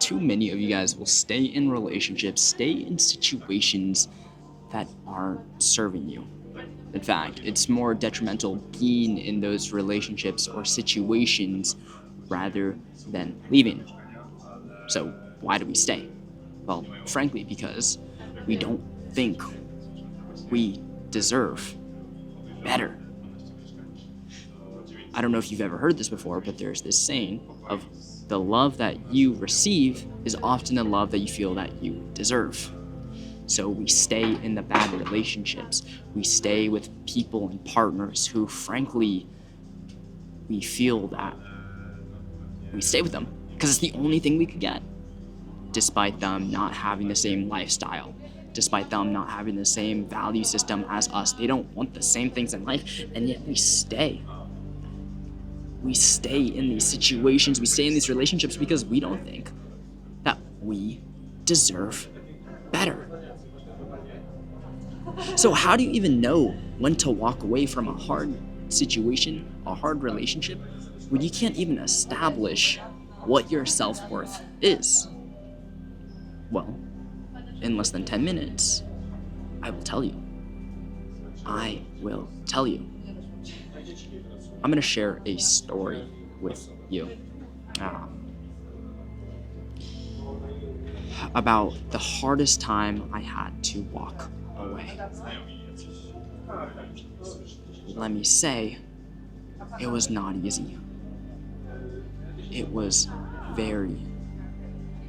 too many of you guys will stay in relationships, stay in situations that aren't serving you. In fact, it's more detrimental being in those relationships or situations rather than leaving. So why do we stay? Well, frankly, because we don't think we deserve better. I don't know if you've ever heard this before, but there's this saying of the love that you receive is often the love that you feel that you deserve. So we stay in the bad relationships. We stay with people and partners who, frankly, we feel that we stay with them because it's the only thing we could get, despite them not having the same lifestyle, despite them not having the same value system as us. They don't want the same things in life, and yet we stay. We stay in these situations, we stay in these relationships because we don't think that we deserve better. So how do you even know when to walk away from a hard situation, a hard relationship, when you can't even establish what your self-worth is? Well, in less than 10 minutes, I will tell you. I will tell you. I'm going to share a story with you about the hardest time I had to walk away. Let me say, it was not easy. It was very,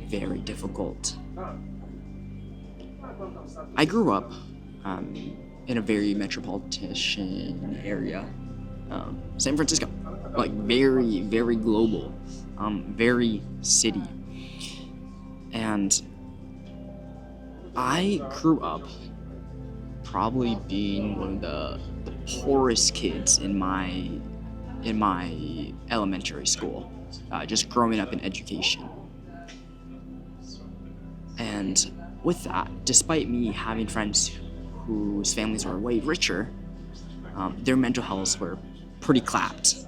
very difficult. I grew up in a very metropolitan area. San Francisco, like very, very global, very city. And I grew up probably being one of the poorest kids in my elementary school, just growing up in education. And with that, despite me having friends whose families were way richer, their mental health were pretty clapped.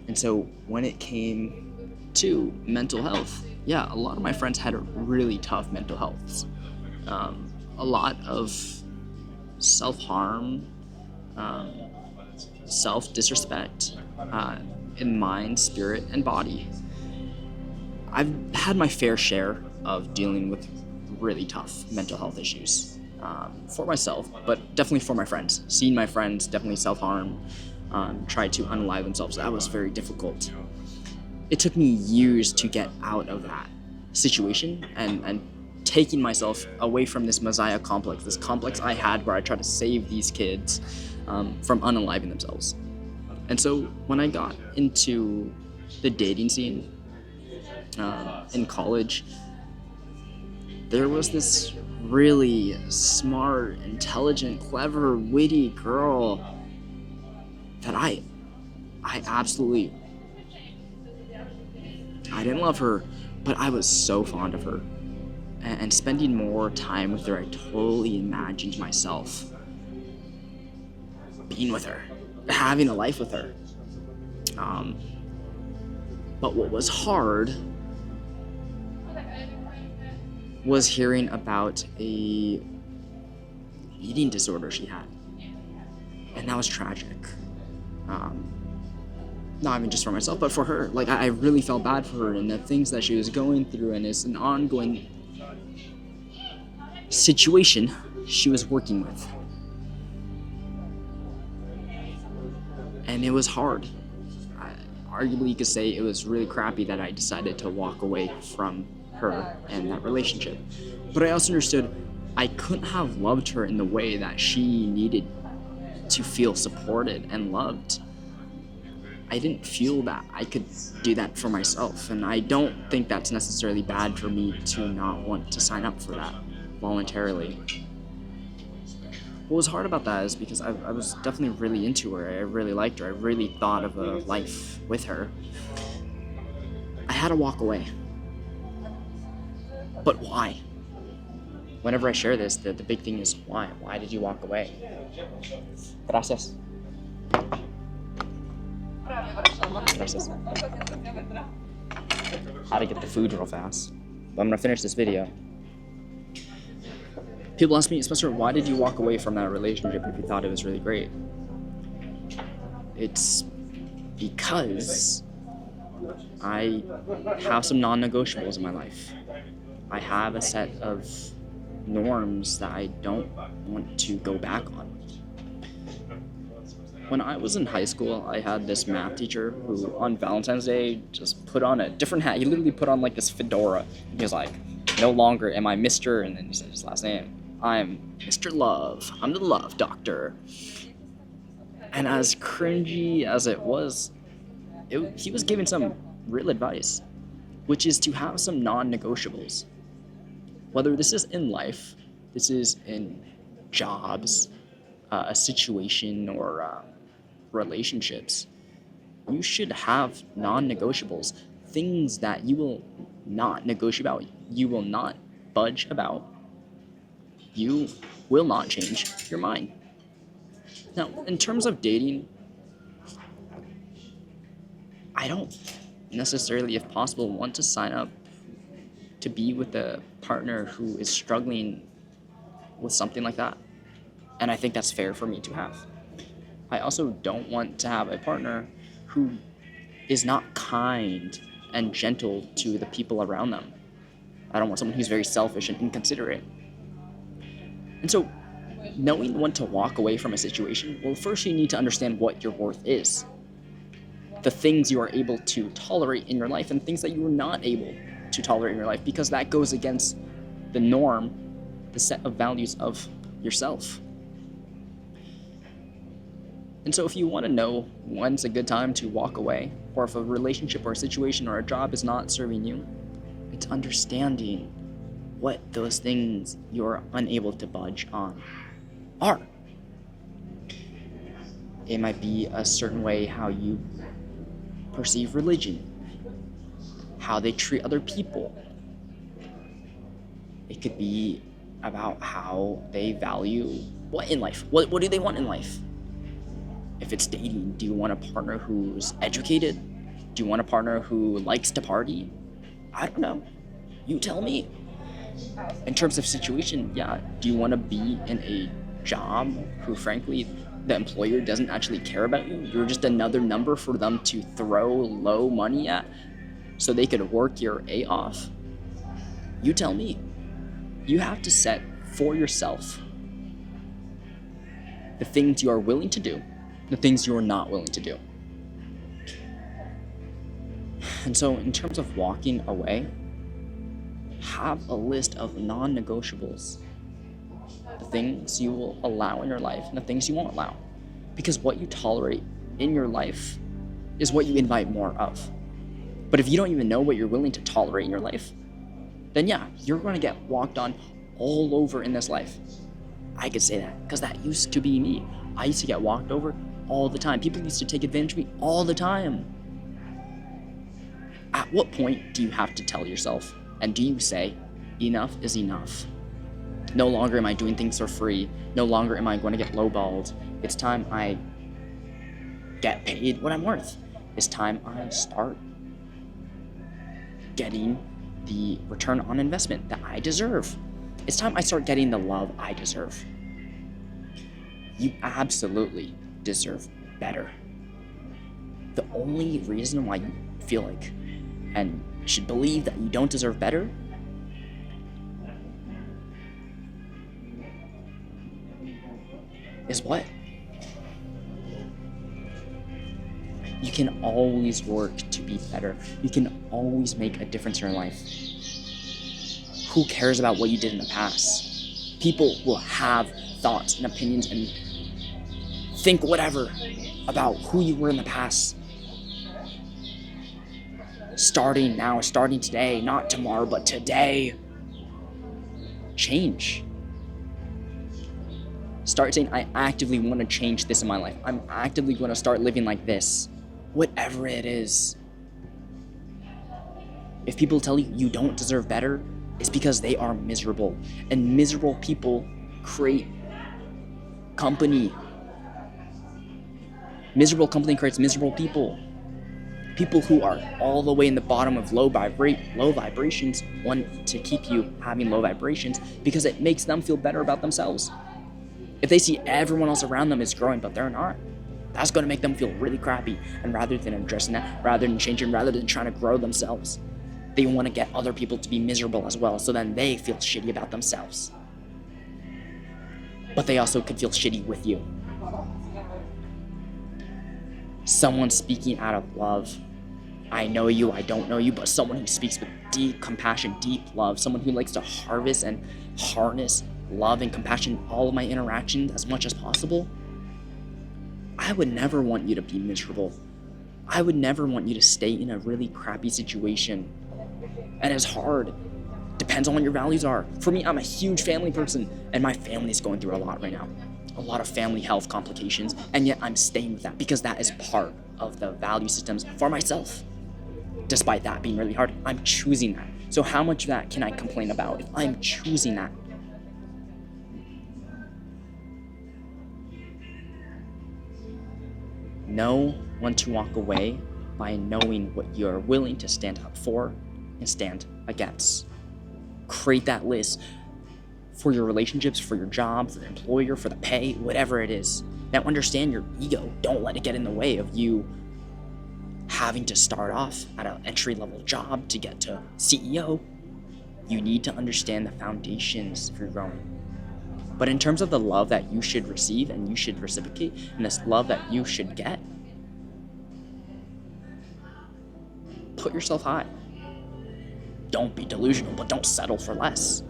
And so when it came to mental health, yeah, a lot of my friends had really tough mental health. A lot of self-harm, self-disrespect in mind, spirit, and body. I've had my fair share of dealing with really tough mental health issues. For myself, but definitely for my friends. Seeing my friends definitely self-harm, try to unalive themselves, that was very difficult. It took me years to get out of that situation and taking myself away from this messiah complex, this complex I had where I tried to save these kids from unaliving themselves. And so when I got into the dating scene in college, there was this really smart, intelligent, clever, witty girl that I absolutely, I didn't love her, but I was so fond of her. And spending more time with her, I totally imagined myself being with her, having a life with her. But what was hard was hearing about a eating disorder she had. And that was tragic. Not even just for myself, but for her. Like, I really felt bad for her and the things that she was going through, and it's an ongoing situation she was working with. And it was hard. Arguably, you could say it was really crappy that I decided to walk away from her and that relationship. But I also understood I couldn't have loved her in the way that she needed to feel supported and loved. I didn't feel that I could do that for myself, and I don't think that's necessarily bad for me to not want to sign up for that voluntarily. What was hard about that is because I was definitely really into her. I really liked her. I really thought of a life with her. I had to walk away. But why? Whenever I share this, the big thing is why? Why did you walk away? Gracias. Gracias. how to get the food real fast. But I'm gonna finish this video. People ask me, Spencer, why did you walk away from that relationship if you thought it was really great? It's because I have some non-negotiables in my life. I have a set of norms that I don't want to go back on. When I was in high school, I had this math teacher who on Valentine's Day just put on a different hat. He literally put on like this fedora. He was like, no longer am I Mr. and then he said his last name. I'm Mr. Love. I'm the love doctor. And as cringy as it was, he was giving some real advice, which is to have some non-negotiables. Whether this is in life, this is in jobs, a situation, or relationships, you should have non-negotiables, things that you will not negotiate about, you will not budge about, you will not change your mind. Now, in terms of dating, I don't necessarily, if possible, want to sign up to be with a partner who is struggling with something like that. And I think that's fair for me to have. I also don't want to have a partner who is not kind and gentle to the people around them. I don't want someone who's very selfish and inconsiderate. And so, knowing when to walk away from a situation, well, first you need to understand what your worth is. The things you are able to tolerate in your life and things that you are not able to tolerate in your life, because that goes against the norm, the set of values of yourself. And so if you want to know when's a good time to walk away, or if a relationship or a situation or a job is not serving you, it's understanding what those things you're unable to budge on are. It might be a certain way how you perceive religion, how they treat other people. It could be about how they value what in life. What do they want in life? If it's dating, do you want a partner who's educated? Do you want a partner who likes to party? I don't know. You tell me. In terms of situation, yeah, do you want to be in a job who, frankly, the employer doesn't actually care about you? You're just another number for them to throw low money at so they could work your A off? You tell me. You have to set for yourself the things you are willing to do, the things you are not willing to do. And so in terms of walking away, have a list of non-negotiables, the things you will allow in your life and the things you won't allow. Because what you tolerate in your life is what you invite more of. But if you don't even know what you're willing to tolerate in your life, then yeah, you're going to get walked on all over in this life. I could say that because that used to be me. I used to get walked over all the time. People used to take advantage of me all the time. At what point do you have to tell yourself, and do you say, enough is enough? No longer am I doing things for free. No longer am I going to get lowballed. It's time I get paid what I'm worth. It's time I start getting the return on investment that I deserve. It's time I start getting the love I deserve. You absolutely deserve better. The only reason why you feel like and should believe that you don't deserve better is what? You can always work to be better. You can always make a difference in your life. Who cares about what you did in the past? People will have thoughts and opinions and think whatever about who you were in the past. Starting now, starting today, not tomorrow, but today. Change. Start saying, I actively want to change this in my life. I'm actively going to start living like this. Whatever it is. If people tell you you don't deserve better, it's because they are miserable. And miserable people create company. Miserable company creates miserable people. People who are all the way in the bottom of low vibrations want to keep you having low vibrations because it makes them feel better about themselves. If they see everyone else around them is growing but they're not, that's going to make them feel really crappy. And rather than addressing that, rather than changing, rather than trying to grow themselves, they want to get other people to be miserable as well, so then they feel shitty about themselves. But they also could feel shitty with you. Someone speaking out of love. I know you, I don't know you, but someone who speaks with deep compassion, deep love, someone who likes to harvest and harness love and compassion in all of my interactions as much as possible. I would never want you to be miserable. I would never want you to stay in a really crappy situation. And it's hard. Depends on what your values are. For me, I'm a huge family person, and my family's going through a lot right now. A lot of family health complications, and yet I'm staying with that because that is part of the value systems for myself. Despite that being really hard, I'm choosing that. So how much of that can I complain about if I'm choosing that? Know when to walk away by knowing what you're willing to stand up for and stand against. Create that list for your relationships, for your job, for your employer, for the pay, whatever it is. Now understand your ego. Don't let it get in the way of you having to start off at an entry-level job to get to CEO. You need to understand the foundations for growing. But in terms of the love that you should receive and you should reciprocate, and this love that you should get, put yourself high. Don't be delusional, but don't settle for less.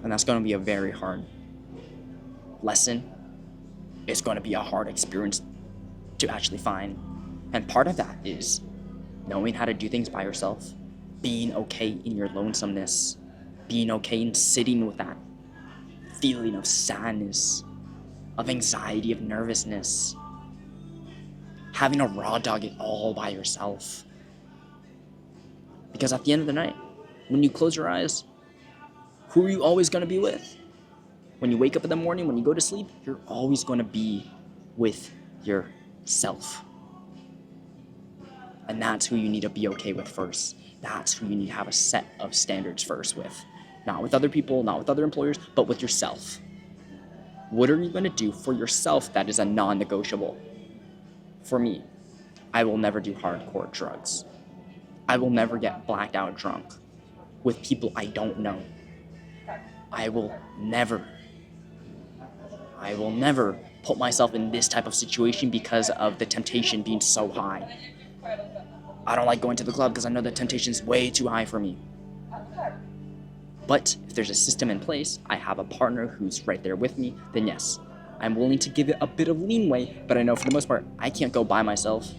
And that's going to be a very hard lesson. It's going to be a hard experience to actually find. And part of that is knowing how to do things by yourself, being okay in your lonesomeness, being okay in sitting with that feeling of sadness, of anxiety, of nervousness, having to raw dog it all by yourself. Because at the end of the night, when you close your eyes, who are you always going to be with? When you wake up in the morning, when you go to sleep, you're always going to be with yourself. And that's who you need to be okay with first. That's who you need to have a set of standards first with. Not with other people, not with other employers, but with yourself. What are you going to do for yourself that is a non-negotiable? For me, I will never do hardcore drugs. I will never get blacked out drunk with people I don't know. I will never put myself in this type of situation because of the temptation being so high. I don't like going to the club because I know the temptation is way too high for me. But if there's a system in place, I have a partner who's right there with me, then yes, I'm willing to give it a bit of leeway, but I know for the most part, I can't go by myself.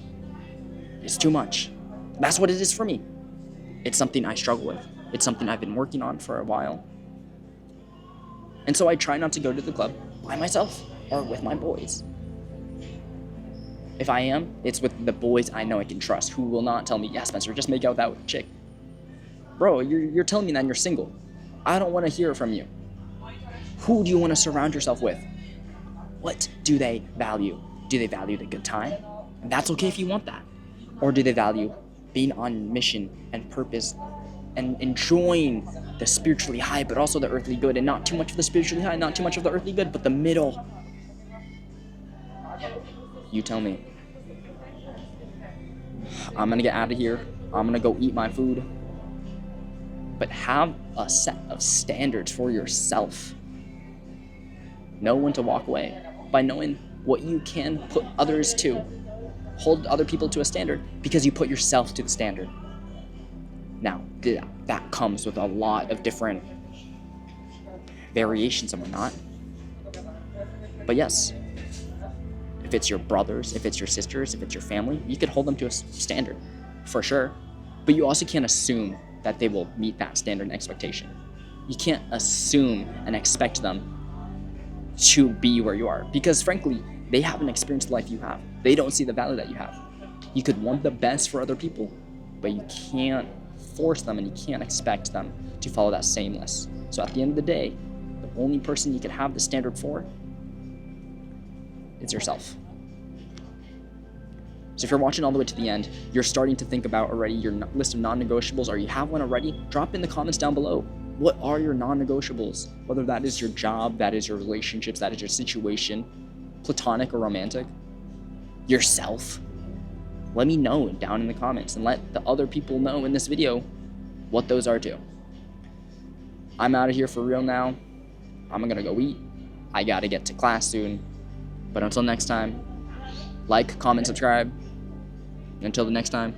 It's too much. That's what it is for me. It's something I struggle with. It's something I've been working on for a while. And so I try not to go to the club by myself or with my boys. If I am, it's with the boys I know I can trust, who will not tell me, yeah, Spencer, just make out with that chick. Bro, you're telling me that you're single. I don't want to hear from you. Who do you want to surround yourself with? What do they value? Do they value the good time? And that's okay if you want that. Or do they value being on mission and purpose and enjoying the spiritually high, but also the earthly good, and not too much of the spiritually high, not too much of the earthly good, but the middle? You tell me. I'm gonna get out of here. I'm gonna go eat my food. But have a set of standards for yourself. Know when to walk away by knowing what you can put others to. Hold other people to a standard because you put yourself to the standard. Now, that comes with a lot of different variations and whatnot. But yes, if it's your brothers, if it's your sisters, if it's your family, you could hold them to a standard, for sure. But you also can't assume that they will meet that standard and expectation. You can't assume and expect them to be where you are, because frankly, they haven't experienced the life you have. They don't see the value that you have. You could want the best for other people, but you can't force them and you can't expect them to follow that same list. So at the end of the day, the only person you could have the standard for is yourself. So if you're watching all the way to the end, you're starting to think about already your list of non-negotiables, or you have one already, drop in the comments down below. What are your non-negotiables? Whether that is your job, that is your relationships, that is your situation, platonic or romantic, yourself. Let me know down in the comments, and let the other people know in this video what those are too. I'm out of here for real now. I'm gonna go eat. I gotta get to class soon. But until next time, like, comment, subscribe. Until the next time,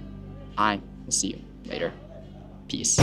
I will see you later. Peace.